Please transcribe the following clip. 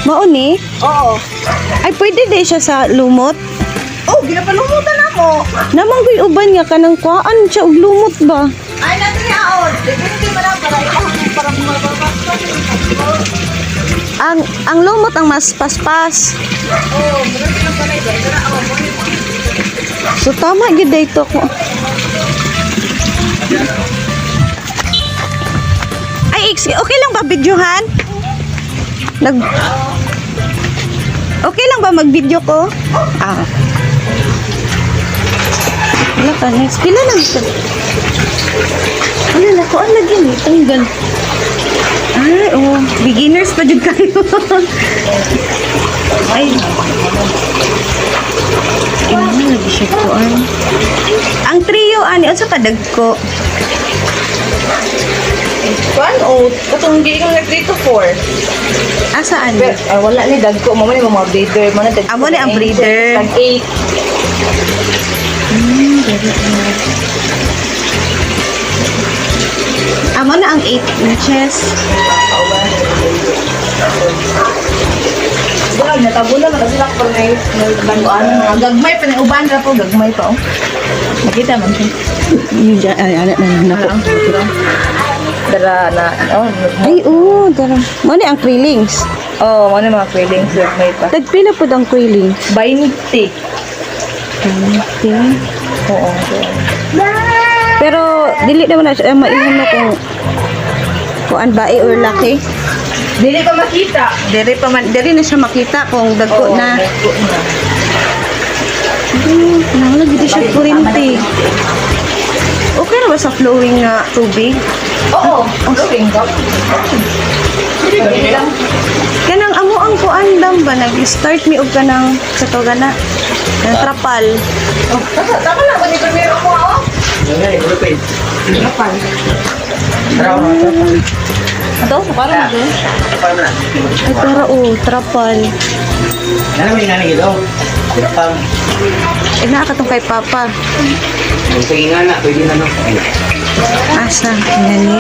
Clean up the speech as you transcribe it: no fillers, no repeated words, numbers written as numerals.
Mauni? Oo. Ay, pwede din siya sa lumot. Oh, ginapalumutan ako. Namang ko'y uban niya ka ng kuhaan siya og lumot ba? Ay, natin niya ako. Hindi mo lang para mababastos. Ang lumot ang mas paspas. Oo, marami lang pala ito. Ito na ako. So tama gyud dito ko. Ay, okay lang ba videohan? Okay lang ba mag-video ko? Ah. Wala ka, next. Pila lang ito. Wala na ko. Ang lagi ni. Tanggal. Ay, oh. Beginners pa dyan kayo. Ay. Ano lagi siya ko? Ang trio, ani. Ano sa kadag ko? Kuan o, katong di ko nag 3 to 4. Asaan? Wala ni dagko. Mama ni mga breeder. Amo ni ang breeder. Tag 8. Amo na ang 8 inches. Wala, natabula na kasi lang pag may banuan. Gagmay pa na uban ra po. Gagmay pa o. Nakita man siya. Yung dyan, ay, anak na po. Dara na, Ay, oo, dara. Mo ni ang krillings. oh, ano mga feelings, gagmay pa. Tagpila po ang krillings. Bainiti. Okay. Oo. Pero, dili naman na siya mailhan mo kung bae or laki. Dili pa makita. Dili na siya makita kung dagko Oo, na. dagko na. Nang lagi di siya kurinti. Okay na ba sa flowing nga tubig? Oo, looking ka. Kanang amo ang kuandam ba nag-start mi og kanang sa to gana. Kanang trapal. Tama na, kung primero mo ako. Kapal. Ito, parang ito. Ay, pero trapal. Eh, nakakatong kay Papa. Asa? Nani?